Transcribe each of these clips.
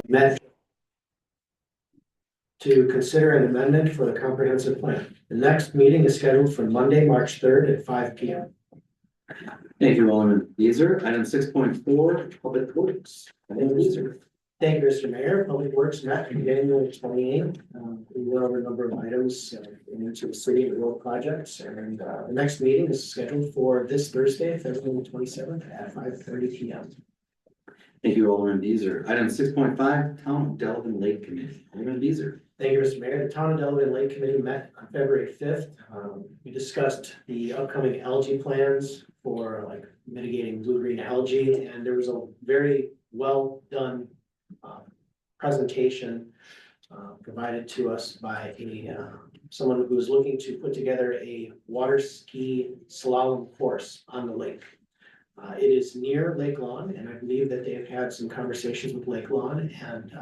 met to consider an amendment for the comprehensive plan. The next meeting is scheduled for Monday, March 3rd at 5 p.m. Thank you, Alderman Beezer. Item 6.4, Public Works. Alderman Beezer. Thank you, Mr. Mayor. Public Works met on January 28th. We went over a number of items into the city and road projects, and the next meeting is scheduled for this Thursday, February 27th at 5:30 p.m. Thank you, Alderman Beezer. Item 6.5, Town of Delavan Lake Committee. Alderman Beezer. Thank you, Mr. Mayor. The Town of Delavan Lake Committee met on February 5th. We discussed the upcoming algae plans for like mitigating blue-green algae, and there was a very well done presentation provided to us by someone who was looking to put together a water ski slalom course on the lake. It is near Lake Lawn, and I believe that they have had some conversations with Lake Lawn, and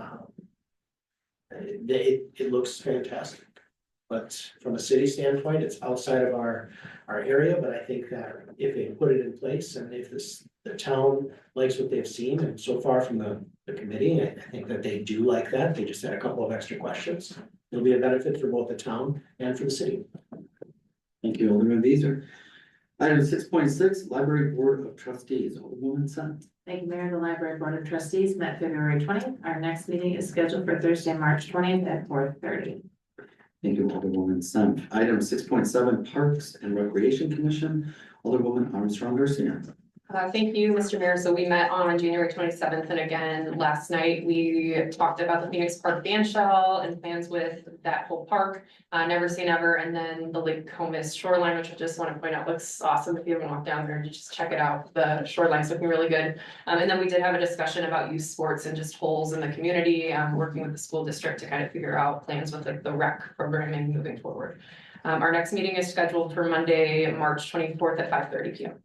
it looks fantastic. But from a city standpoint, it's outside of our area, but I think that if they put it in place and if the town likes what they've seen, and so far from the committee, I think that they do like that. They just had a couple of extra questions. It'll be a benefit for both the town and for the city. Thank you, Alderman Beezer. Item 6.6, Library Board of Trustees. Alderwoman Sun. Thank you, Mayor. The Library Board of Trustees met February 20th. Our next meeting is scheduled for Thursday, March 20th at 4:30. Thank you, Alderwoman Sun. Item 6.7, Parks and Recreation Commission. Alderwoman Armstrong Garcia. Thank you, Mr. Mayor. So we met on January 27th, and again, last night, we talked about the Phoenix Park band shell and plans with that whole park, never say never, and then the Lake Comus shoreline, which I just want to point out looks awesome. If you haven't walked down there, just check it out. The shoreline's looking really good. And then we did have a discussion about youth sports and just holes in the community, working with the school district to kind of figure out plans with like the rec programming moving forward. Our next meeting is scheduled for Monday, March 24th at 5:30 p.m.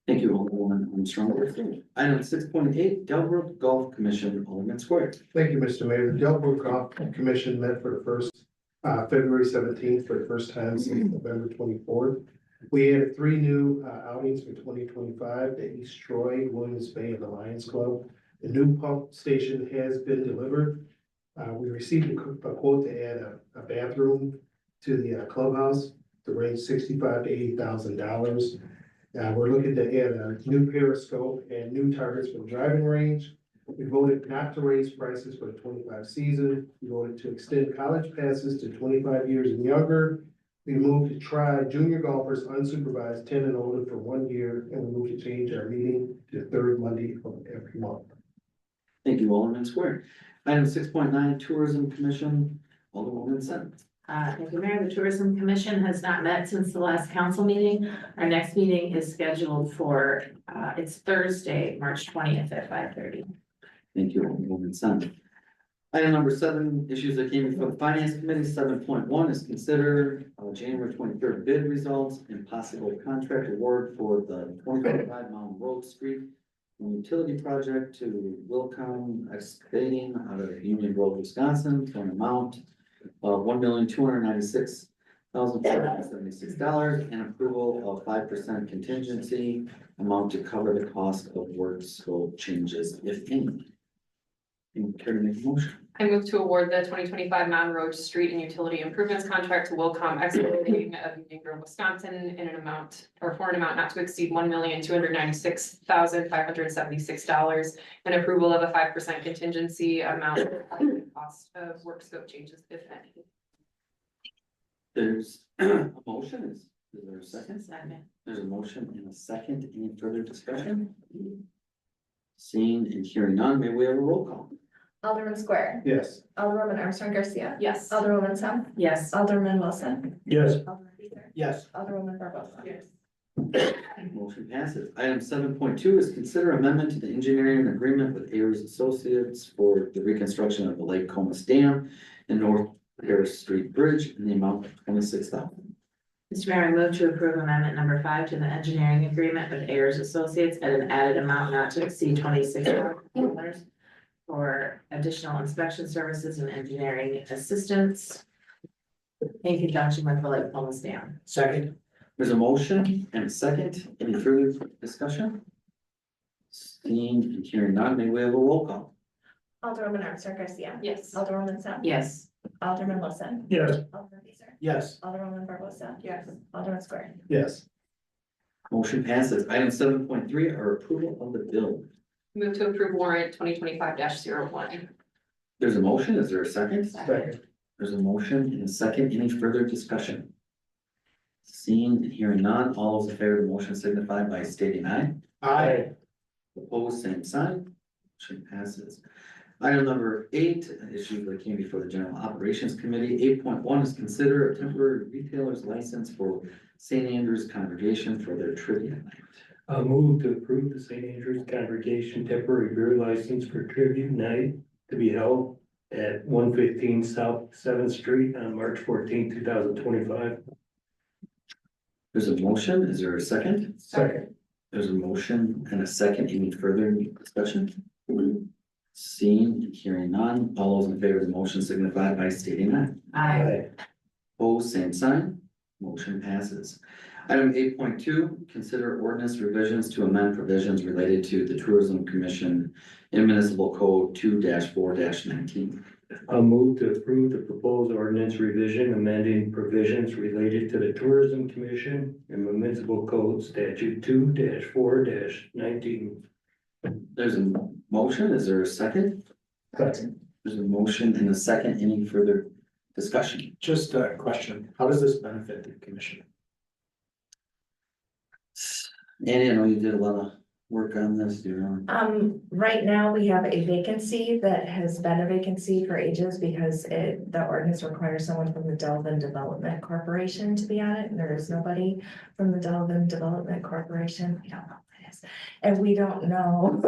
Thank you, Alderwoman Armstrong Garcia. Item 6.8, Delbrook Golf Commission. Alderman Square. Thank you, Mr. Mayor. The Delbrook Golf Commission met for the first, February 17th for the first time since November 24th. We had 3 new outings for 2025, the East Troy, Williams Bay, and the Lions Club. The new pump station has been delivered. We received a quote to add a bathroom to the clubhouse to range $65,000 to $80,000. We're looking to add a new periscope and new targets for the driving range. We voted not to raise prices for the 25 season. We voted to extend college passes to 25 years and younger. We moved to try junior golfers unsupervised 10 and older for 1 year, and we moved to change our meeting to the 3rd Monday of every month. Thank you, Alderman Square. Item 6.9, Tourism Commission. Alderwoman Sun. Thank you, Mayor. The Tourism Commission has not met since the last council meeting. Our next meeting is scheduled for, it's Thursday, March 20th at 5:30. Thank you, Alderwoman Sun. Item number 7, issues that came from the Finance Committee. 7.1 is consider January 23rd bid results and possible contract award for the 2025 Mountain Road Street utility project to Wilcom Excavating out of Union Road, Wisconsin, for an amount of $1,296,476 and approval of 5% contingency amount to cover the cost of work scope changes, if any. Care to make a motion? I move to award the 2025 Mountain Road Street and Utility Improvements Contract to Wilcom Excavating of Union Grove, Wisconsin in an amount or for an amount not to exceed $1,296,576 and approval of a 5% contingency amount to cover the cost of work scope changes, if any. There's a motion. Is there a second? Second. There's a motion and a second. Any further discussion? Seeing and hearing none, may we have a roll call? Alderman Square. Yes. Alderwoman Armstrong Garcia. Yes. Alderwoman Sam. Yes. Alderman Wilson. Yes. Alderman Beezer. Yes. Alderwoman Barbosa. Yes. Motion passes. Item 7.2 is consider amendment to the engineering agreement with Ayers Associates for the reconstruction of the Lake Comus Dam and North Harris Street Bridge in the amount of $26,000. Mr. Mayor, I move to approve amendment number 5 to the engineering agreement with Ayers Associates at an added amount not to exceed $26,000 for additional inspection services and engineering assistance in conjunction with the Lake Comus Dam. Second. There's a motion and a second. Any further discussion? Seeing and hearing none, may we have a roll call? Alderwoman Armstrong Garcia. Yes. Alderwoman Sam. Yes. Alderman Wilson. Yes. Alderman Beezer. Yes. Alderwoman Barbosa. Yes. Alderman Square. Yes. Motion passes. Item 7.3 are approval of the bill. Move to approve warrant 2025-01. There's a motion. Is there a second? Second. There's a motion and a second. Any further discussion? Seeing and hearing none, all those in favor of the motion signify by stating aye. Aye. Opposed, same sign. Motion passes. Item number 8, an issue that came before the General Operations Committee. 8.1 is consider a temporary retailer's license for St. Andrew's Congregation for their trivia night. I'll move to approve the St. Andrew's Congregation temporary beer license for tribute night to be held at 115 South 7th Street on March 14, 2025. There's a motion. Is there a second? Second. There's a motion and a second. Any further discussion? Seeing and hearing none, all those in favor of the motion signify by stating aye. Aye. Opposed, same sign. Motion passes. Item 8.2, consider ordinance revisions to amend provisions related to the Tourism Commission in Municipal Code 2-4-19. I'll move to approve the proposed ordinance revision amending provisions related to the Tourism Commission and Municipal Code Statute 2-4-19. There's a motion. Is there a second? Second. There's a motion and a second. Any further discussion? Just a question. How does this benefit the commission? Andy, I know you did a lot of work on this, you know. Right now, we have a vacancy that has been a vacancy for ages because the ordinance requires someone from the Delavan Development Corporation to be on it, and there is nobody from the Delavan Development Corporation. We don't know who it is. And we don't know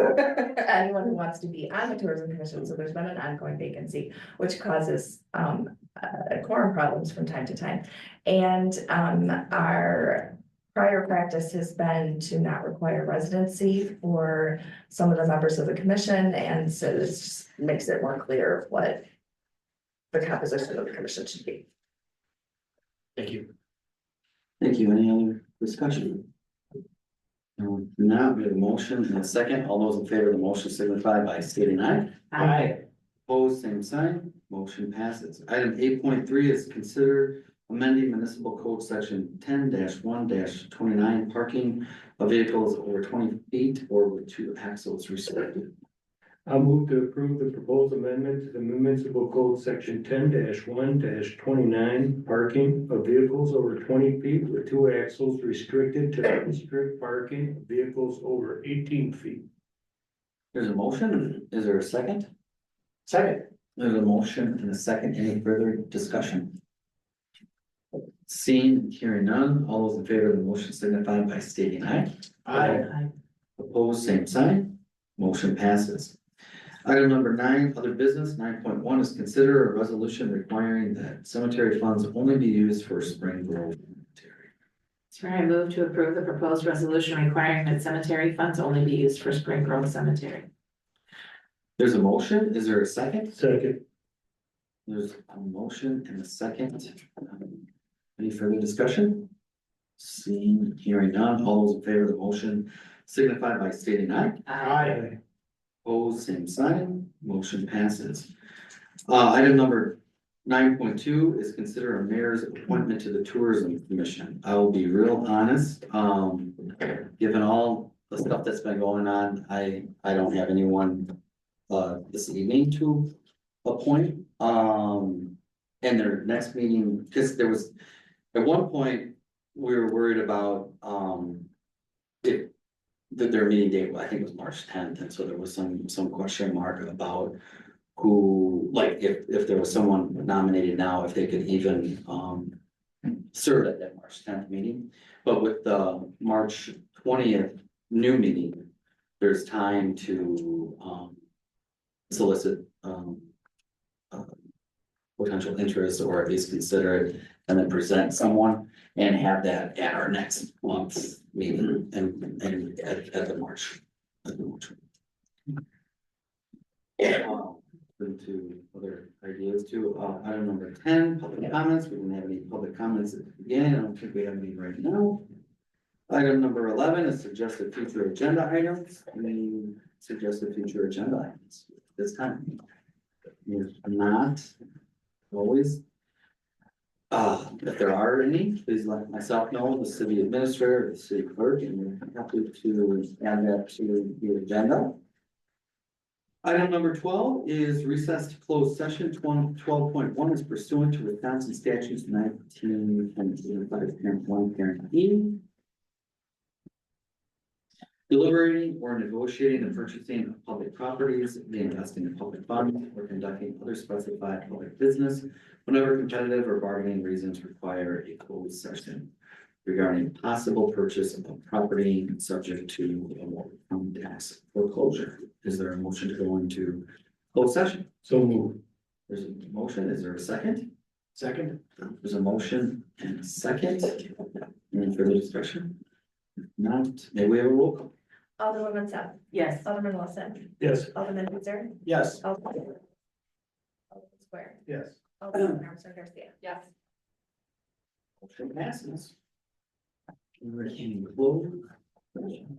anyone who wants to be on the Tourism Commission, so there's been an ongoing vacancy, which causes quorum problems from time to time. And our prior practice has been to not require residency for some of the members of the commission, and so this just makes it more clear what the composition of the commission should be. Thank you. Thank you. Any other discussion? Now we have a motion and a second. All those in favor of the motion signify by stating aye. Aye. Opposed, same sign. Motion passes. Item 8.3 is consider amending municipal code section 10-1-29 parking of vehicles over 20 feet or with 2 axles restricted. I'll move to approve the proposed amendment to the municipal code section 10-1-29 parking of vehicles over 20 feet with 2 axles restricted to restrict parking of vehicles over 18 feet. There's a motion. Is there a second? Second. There's a motion and a second. Any further discussion? Seeing and hearing none, all those in favor of the motion signify by stating aye. Aye. Opposed, same sign. Motion passes. Item number 9, other business. 9.1 is consider a resolution requiring that cemetery funds only be used for Spring Grove Cemetery. So I move to approve the proposed resolution requiring that cemetery funds only be used for Spring Grove Cemetery. There's a motion. Is there a second? Second. There's a motion and a second. Any further discussion? Seeing, hearing none, all those in favor of the motion signify by stating aye. Aye. Opposed, same sign, motion passes. Item number 9.2 is consider a mayor's appointment to the Tourism Commission. I will be real honest, given all the stuff that's been going on, I don't have anyone this evening to appoint. And their next meeting, because there was, at one point, we were worried about their meeting date, I think it was March 10th, and so there was some question mark about who, like, if there was someone nominated now, if they could even serve at that March 10th meeting. But with the March 20th new meeting, there's time to solicit potential interest, or at least consider it, and then present someone and have that at our next month's meeting and at the March. Into other ideas too. Item number 10, public comments. We didn't have any public comments at the beginning. I don't think we have any right now. Item number 11 is suggested future agenda items. Any suggested future agenda items this time? If not, always. If there are any, please let myself know, the city administrator, the city clerk, and we're happy to add that to the agenda. Item number 12 is recess to close session. 12.1 is pursuant to Wisconsin statutes 19.05 parent 1, parent E. Deliberating or negotiating the purchasing of public properties, the investing in public funds, or conducting other specified public business whenever competitive or bargaining reasons require a closed session regarding possible purchase of property subject to a local tax foreclosure. Is there a motion to go into closed session? So moved. There's a motion. Is there a second? Second? There's a motion and a second. Any further discussion? If not, may we have a roll call? Alderwoman Sapp. Yes. Alderman Wilson. Yes. Alderman Hooser. Yes. Alderman Square. Yes. Alderman Armstrong Garcia. Yes. Motion passes. We're in closed session.